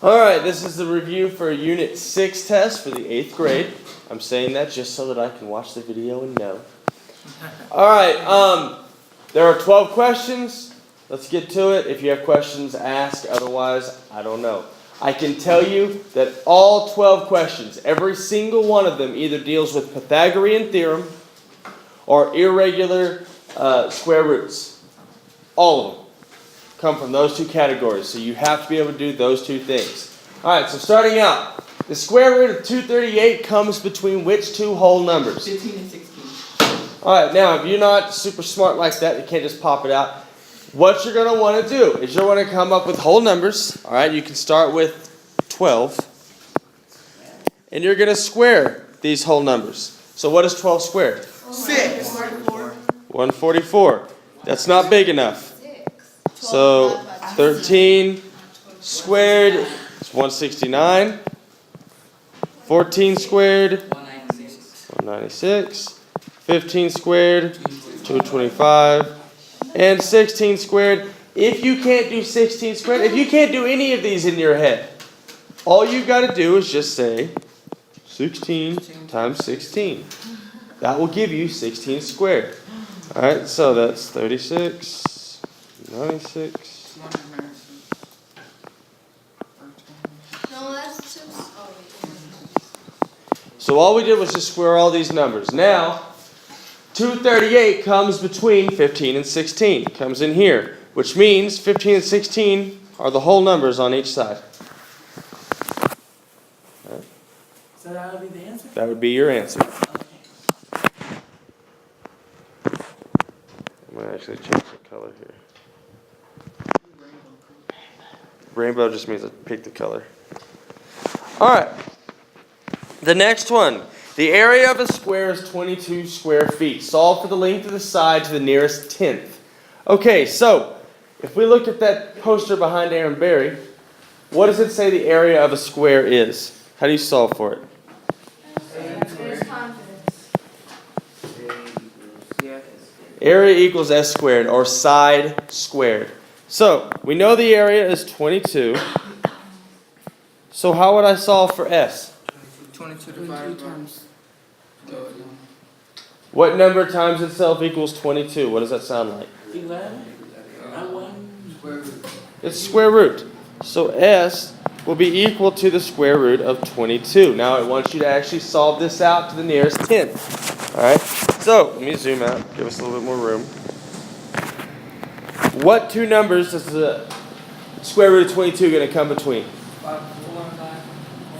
Alright, this is the review for Unit 6 test for the 8th grade. I'm saying that just so that I can watch the video and know. Alright, there are 12 questions. Let's get to it. If you have questions, ask. Otherwise, I don't know. I can tell you that all 12 questions, every single one of them either deals with Pythagorean theorem or irregular square roots. All of them come from those two categories. So you have to be able to do those two things. Alright, so starting out, the square root of 238 comes between which two whole numbers? 15 and 16. Alright, now if you're not super smart like that, you can't just pop it out. What you're going to want to do is you'll want to come up with whole numbers. Alright, you can start with 12. And you're going to square these whole numbers. So what is 12 squared? 6. 144. That's not big enough. So 13 squared is 169. 14 squared, 196. 15 squared, 225. And 16 squared. If you can't do 16 squared, if you can't do any of these in your head, all you've got to do is just say 16 times 16. That will give you 16 squared. Alright, so that's 36, 96. So all we did was just square all these numbers. Now, 238 comes between 15 and 16. It comes in here, which means 15 and 16 are the whole numbers on each side. Right. So that would be the answer? That would be your answer. Okay. I'm going to actually change the color here. Rainbow just means I pick the color. Alright. The next one. The area of a square is 22 square feet. Solve for the length of the side to the nearest tenth. Okay, so if we look at that poster behind Aaron Berry, what does it say the area of a square is? How do you solve for it? Area equals s squared, or side squared. So, we know the area is 22. So how would I solve for s? 22 divided times. What number times itself equals 22? What does that sound like? 11. It's square root. So s will be equal to the square root of 22. Now it wants you to actually solve this out to the nearest tenth. Alright? So, let me zoom out. Give us a little bit more room. What two numbers does the square root of 22 going to come between?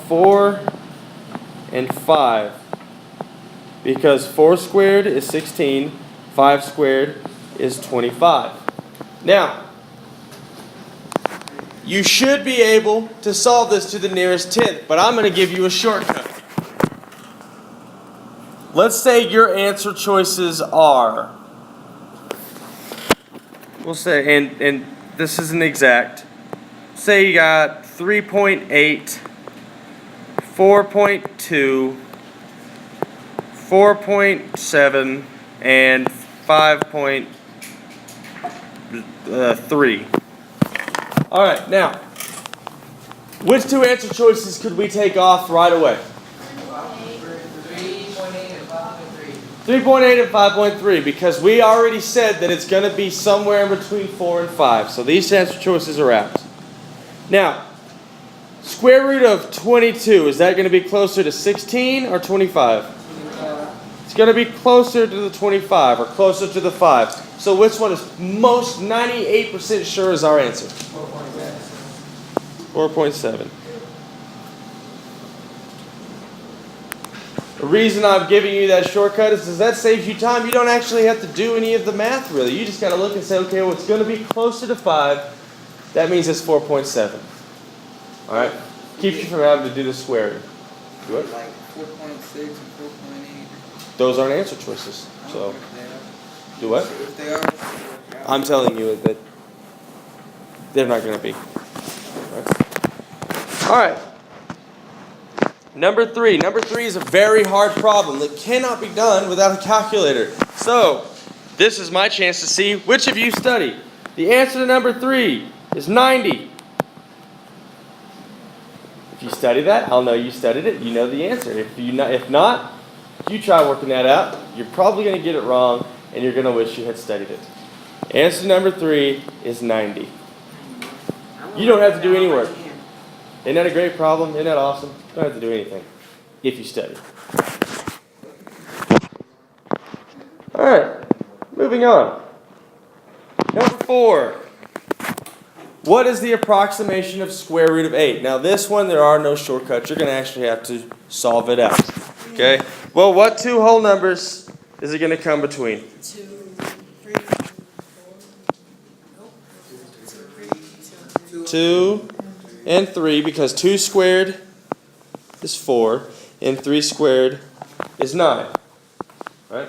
4 and 5. Because 4 squared is 16, 5 squared is 25. Now, you should be able to solve this to the nearest tenth, but I'm going to give you a shortcut. Let's say your answer choices are, we'll say, and this isn't exact, say you got 3.8, 4.2, 4.7, and 5.3. Alright, now, which two answer choices could we take off right away? 3.8 and 5.3, because we already said that it's going to be somewhere in between 4 and 5. So these answer choices are out. Now, square root of 22, is that going to be closer to 16 or 25? It's going to be closer to the 25 or closer to the 5. So which one is most 98% sure is our answer? 4.7. The reason I'm giving you that shortcut is that saves you time. You don't actually have to do any of the math, really. You just got to look and say, okay, well, it's going to be closer to 5. That means it's 4.7. All right? Keeps you from having to do the squaring. Do it. Like 4.6 and 4.8. Those aren't answer choices. So, do what? If they are, I'm telling you that they're not going to be. All right. Number 3. Number 3 is a very hard problem that cannot be done without a calculator. So, this is my chance to see which of you study. The answer to number 3 is 90. If you study that, I'll know you studied it. You know the answer. If not, you try working that out. You're probably going to get it wrong, and you're going to wish you had studied it. Answer number 3 is 90. You don't have to do any work. Isn't that a great problem? Isn't that awesome? Don't have to do anything if you study. All right, moving on. Number 4. What is the approximation of square root of 8? Now this one, there are no shortcuts. You're going to actually have to solve it out. Okay? Well, what two whole numbers is it going to come between? 2, 3, 4. 2 and 3, because 2 squared is 4, and 3 squared is 9. Right?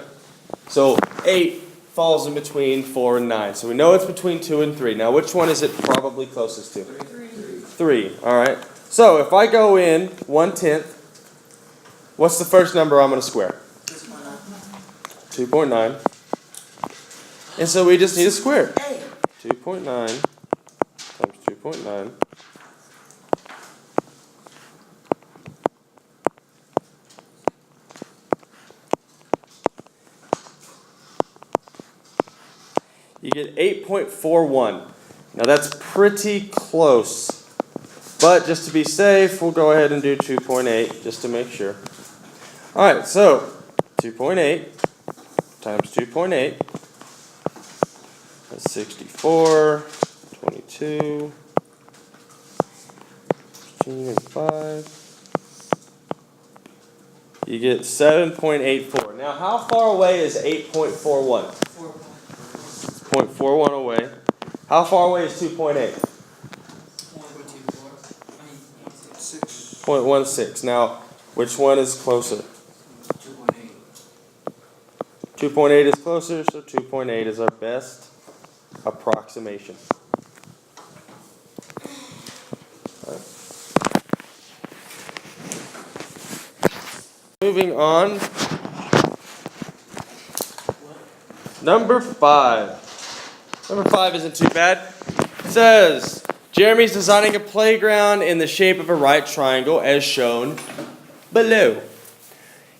So 8 falls in between 4 and 9. So we know it's between 2 and 3. Now which one is it probably closest to? 3. Alright. So if I go in 1/10, what's the first number I'm going to square? 2.9. And so we just need to square it. 2.9 times 2.9. You get 8.41. Now that's pretty close. But just to be safe, we'll go ahead and do 2.8 just to make sure. Alright, so 2.8 times 2.8. That's 64, 22, 15, and 5. You get 7.84. Now how far away is 8.41? 0.41 away. How far away is 2.8? 0.16. Now, which one is closer? 2.8. 2.8 is closer, so 2.8 is our best approximation. Right. Moving on. Number 5. Number 5 isn't too bad. It says, Jeremy's designing a playground in the shape of a right triangle as shown below.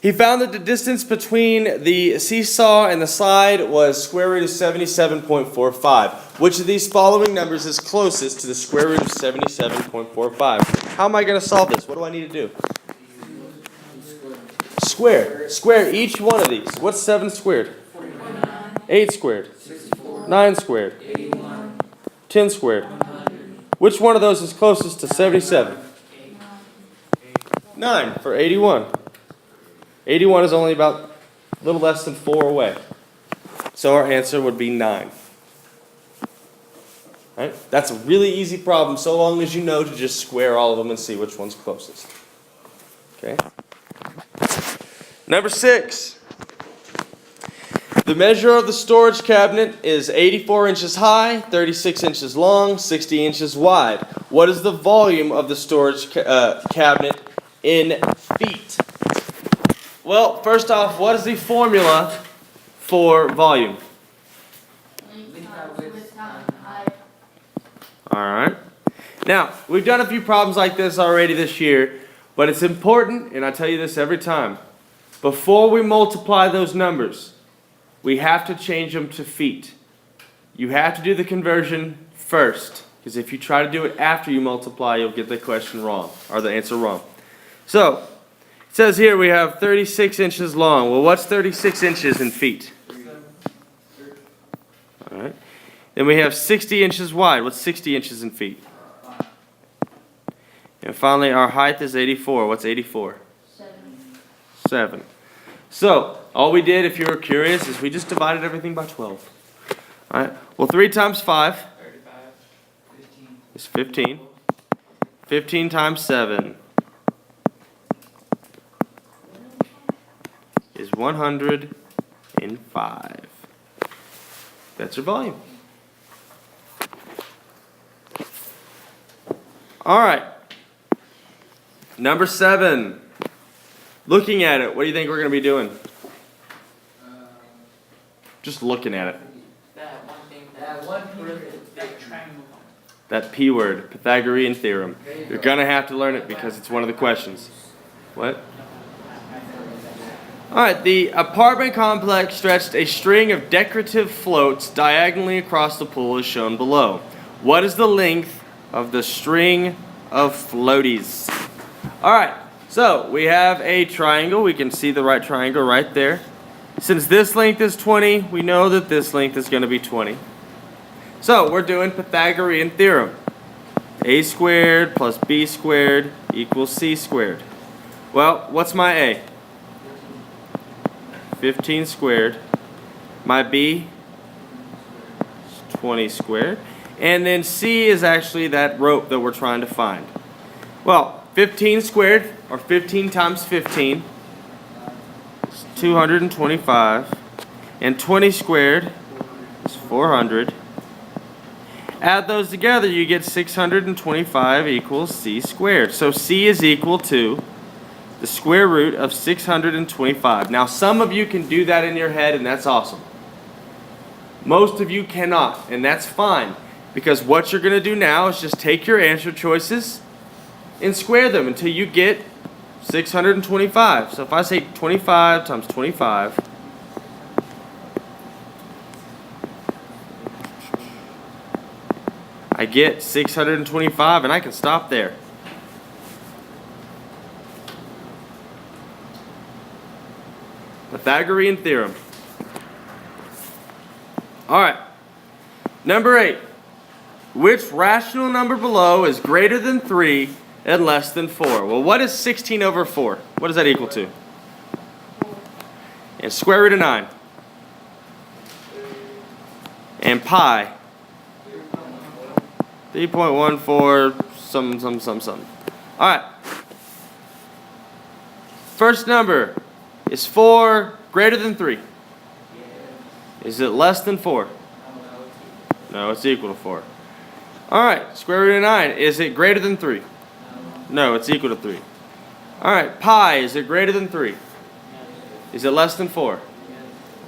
He found that the distance between the seesaw and the slide was square root of 77.45. Which of these following numbers is closest to the square root of 77.45? How am I going to solve this? What do I need to do? Square. Square each one of these. What's 7 squared? 8 squared. 9 squared. 10 squared. Which one of those is closest to 77? 9 for 81. 81 is only about a little less than 4 away. So our answer would be 9. Right? That's a really easy problem so long as you know to just square all of them and see which one's closest. Okay? Number 6. The measure of the storage cabinet is 84 inches high, 36 inches long, 60 inches wide. What is the volume of the storage cabinet in feet? Well, first off, what is the formula for volume? Alright. Now, we've done a few problems like this already this year, but it's important, and I tell you this every time, before we multiply those numbers, we have to change them to feet. You have to do the conversion first, because if you try to do it after you multiply, you'll get the question wrong, or the answer wrong. So, it says here we have 36 inches long. Well, what's 36 inches in feet? Alright. Then we have 60 inches wide. What's 60 inches in feet? And finally, our height is 84. What's 84? 7. So, all we did, if you were curious, is we just divided everything by 12. Alright, well 3 times 5 is 15. 15 times 7 is 105. That's our volume. Alright, number 7. Looking at it, what do you think we're going to be doing? Just looking at it. That one thing, that one big triangle. That P word, Pythagorean theorem. You're gonna have to learn it because it's one of the questions. What? Alright, the apartment complex stretched a string of decorative floats diagonally across the pool as shown below. What is the length of the string of floaties? Alright, so we have a triangle. We can see the right triangle right there. Since this length is 20, we know that this length is going to be 20. So we're doing Pythagorean theorem. A squared plus B squared equals C squared. Well, what's my A? 15 squared. My B is 20 squared. And then C is actually that rope that we're trying to find. Well, 15 squared, or 15 times 15, is 225. And 20 squared is 400. Add those together, you get 625 equals C squared. So C is equal to the square root of 625. Now, some of you can do that in your head, and that's awesome. Most of you cannot, and that's fine, because what you're going to do now is just take your answer choices and square them until you get 625. So if I say 25 times 25, I get 625, and I can stop there. Pythagorean theorem. Alright. Number 8. Which rational number below is greater than 3 and less than 4? Well, what is 16 over 4? What does that equal to? And square root of 9. And pi. 3.14 some. Alright. First number is 4 greater than 3? Is it less than 4? No, it's equal to 4. Alright, square root of 9. Is it greater than 3? No, it's equal to 3. Alright, pi, is it greater than 3? Is it less than 4?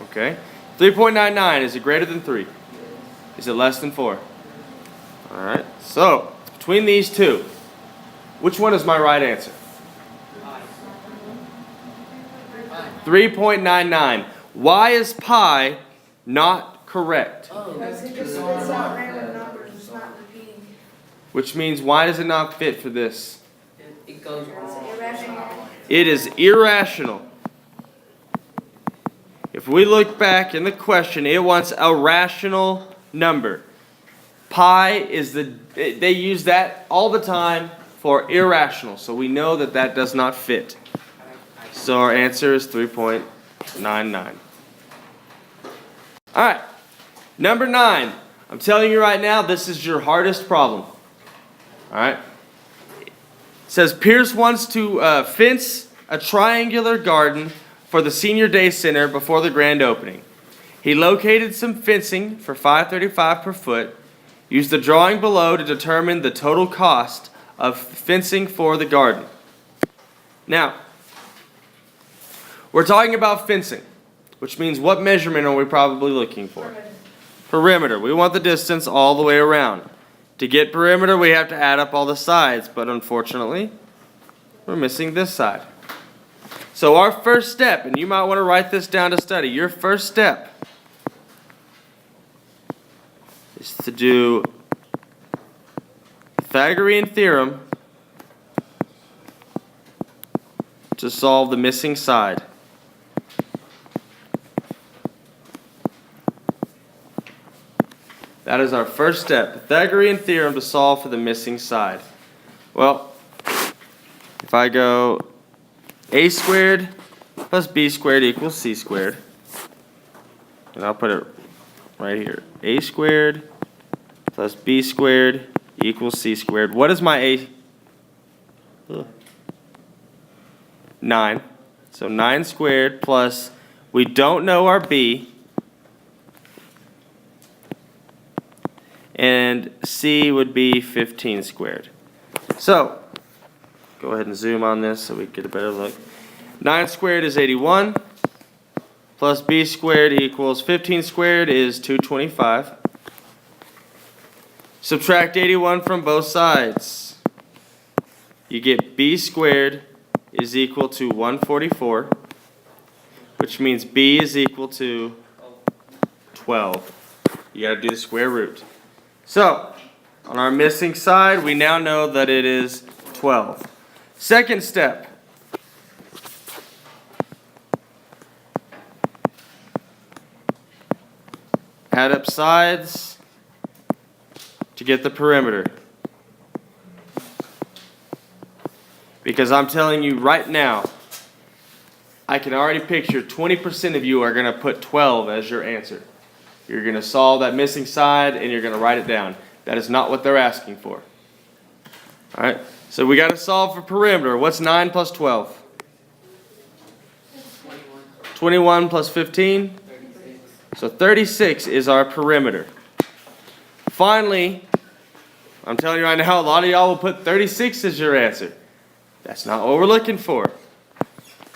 Okay. 3.99, is it greater than 3? Is it less than 4? Alright, so between these two, which one is my right answer? 3.99. Why is pi not correct? Because it just spits out random numbers, it's not repeating. Which means, why does it not fit for this? It goes It's wrong. irrational. It is irrational. If we look back in the question, it wants a rational number. Pi is they use that all the time for irrational, so we know that that does not fit. So our answer is 3.99. Alright, number 9. I'm telling you right now, this is your hardest problem. Alright? It says Pierce wants to fence a triangular garden for the Senior Day Center before the grand opening. He located some fencing for $5.35 per foot. Use the drawing below to determine the total cost of fencing for the garden. Now, we're talking about fencing, which means what measurement are we probably looking for? Perimeter. We want the distance all the way around. To get perimeter, we have to add up all the sides, but unfortunately, we're missing this side. So our first step, and you might want to write this down to study, your first step is to do Pythagorean theorem to solve the missing side. That is our first step. Pythagorean theorem to solve for the missing side. Well, if I go a squared plus b squared equals c squared, and I'll put it right here. A squared plus b squared equals c squared. What is my a? 9. So 9 squared plus, we don't know our b, and c would be 15 squared. So, go ahead and zoom on this so we get a better look. 9 squared is 81, plus b squared equals 15 squared is 225. Subtract 81 from both sides. You get b squared is equal to 144, which means b is equal to 12. You got to do the square root. So, on our missing side, we now know that it is 12. Second step. Add up sides to get the perimeter. Because I'm telling you right now, I can already picture 20% of you are going to put 12 as your answer. You're going to solve that missing side and you're going to write it down. That is not what they're asking for. All right, so we got to solve for perimeter. What's 9 plus 12? 21 plus 15? So 36 is our perimeter. Finally, I'm telling you right now, a lot of y'all will put 36 as your answer. That's not what we're looking for.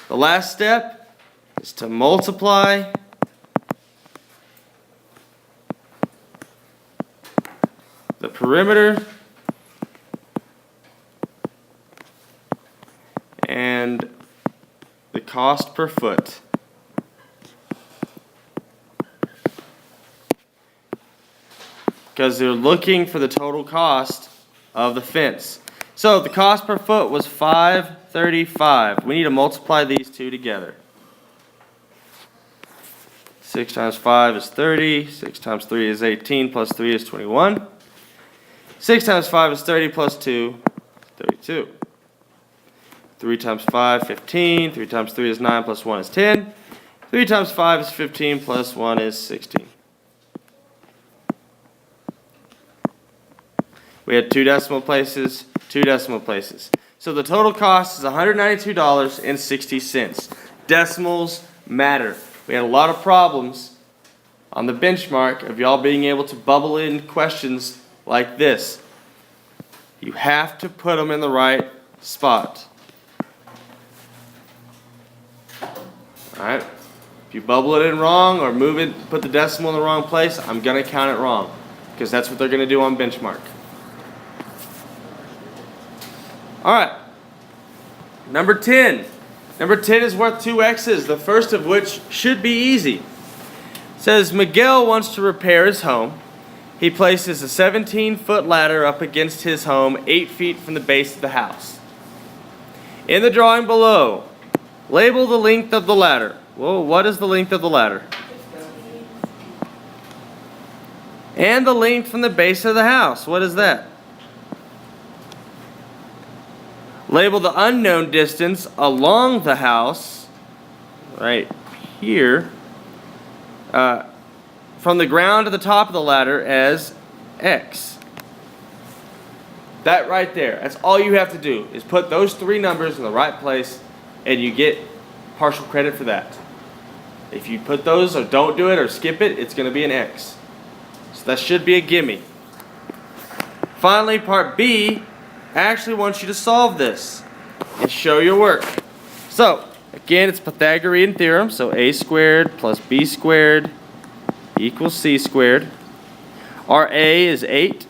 The last step is to multiply the perimeter and the cost per foot. Because they're looking for the total cost of the fence. So the cost per foot was $5.35. We need to multiply these two together. 6 times 5 is 30. 6 times 3 is 18. Plus 3 is 21. 6 times 5 is 30 plus 2, 32. 3 times 5, 15. 3 times 3 is 9 plus 1 is 10. 3 times 5 is 15 plus 1 is 16. We had 2 decimal places, 2 decimal places. So the total cost is $192.60. Decimals matter. We had a lot of problems on the benchmark of y'all being able to bubble in questions like this. You have to put them in the right spot. Alright? If you bubble it in wrong or move it, put the decimal in the wrong place, I'm going to count it wrong. Because that's what they're going to do on benchmark. Alright. Number 10. Number 10 is worth 2 X's, the first of which should be easy. It says Miguel wants to repair his home. He places a 17-foot ladder up against his home 8 feet from the base of the house. In the drawing below, label the length of the ladder. Whoa, what is the length of the ladder? And the length from the base of the house. What is that? Label the unknown distance along the house, right here, from the ground to the top of the ladder as X. That right there, that's all you have to do, is put those 3 numbers in the right place and you get partial credit for that. If you put those or don't do it or skip it, it's going to be an X. So that should be a gimme. Finally, part B, I actually want you to solve this and show your work. So, again, it's Pythagorean theorem. So a squared plus b squared equals c squared. Our a is 8.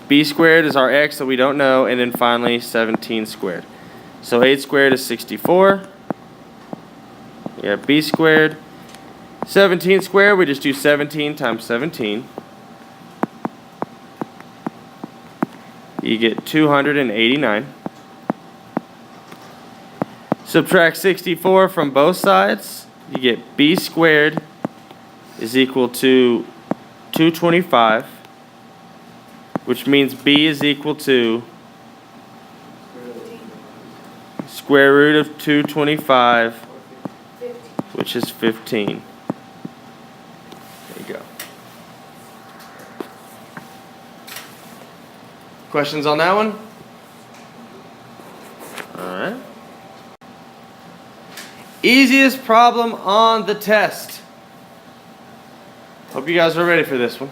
B squared is our x that we don't know. And then finally, 17 squared. So 8 squared is 64. We have b squared. 17 squared, we just do 17 times 17. You get 289. Subtract 64 from both sides. You get b squared is equal to 225, which means b is equal to square root of 225, which is 15. There you go. Questions on that one? Alright. Easiest problem on the test. Hope you guys are ready for this one.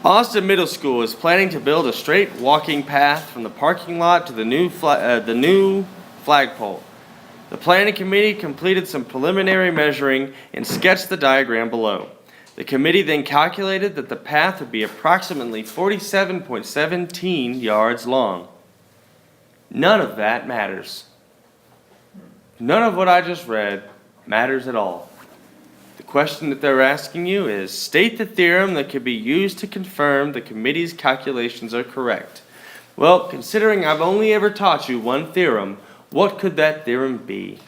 Austin Middle School is planning to build a straight walking path from the parking lot to the new flagpole. The planning committee completed some preliminary measuring and sketched the diagram below. The committee then calculated that the path would be approximately 47.17 yards long. None of that matters. None of what I just read matters at all. The question that they're asking you is, state the theorem that could be used to confirm the committee's calculations are correct. Well, considering I've only ever taught you one theorem, what could that theorem be?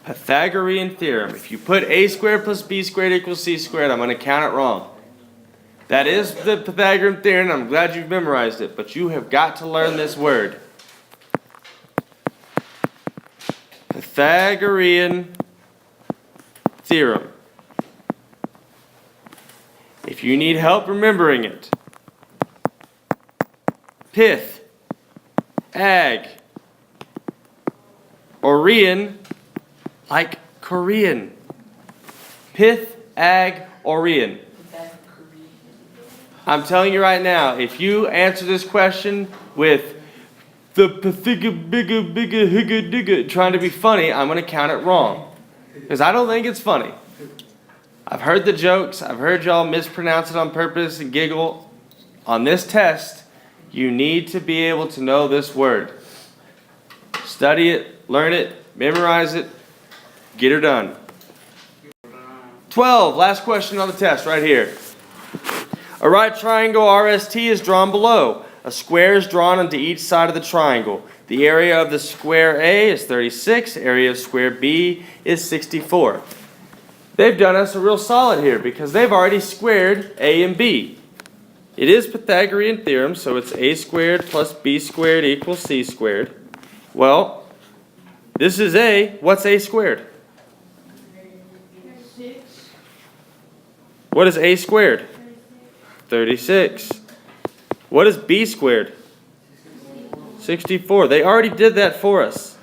Pythagorean theorem. If you put a squared plus b squared equals c squared, I'm going to count it wrong. That is the Pythagorean theorem. I'm glad you've memorized it, but you have got to learn this word. Pythagorean theorem. If you need help remembering it, Pyth, Ag, Orion, like Korean. Pyth, Ag, Orion. I'm telling you right now, if you answer this question with the pathiga bigga bigga higga digga trying to be funny, I'm going to count it wrong. Because I don't think it's funny. I've heard the jokes. I've heard y'all mispronounce it on purpose and giggle. On this test, you need to be able to know this word. Study it, learn it, memorize it, get her done. 12, last question on the test right here. A right triangle RST is drawn below. A square is drawn onto each side of the triangle. The area of the square A is 36. Area of square B is 64. They've done us a real solid here because they've already squared A and B. It is Pythagorean theorem, so it's a squared plus b squared equals c squared. Well, this is A. What's a squared? 6. What is a squared? 36. What is b squared? 64. They already did that for us.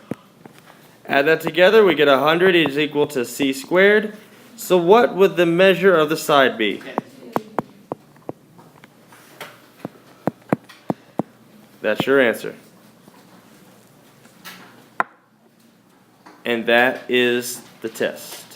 Add that together, we get 100 is equal to c squared. So what would the measure of the side be? That's your answer. And that is the test.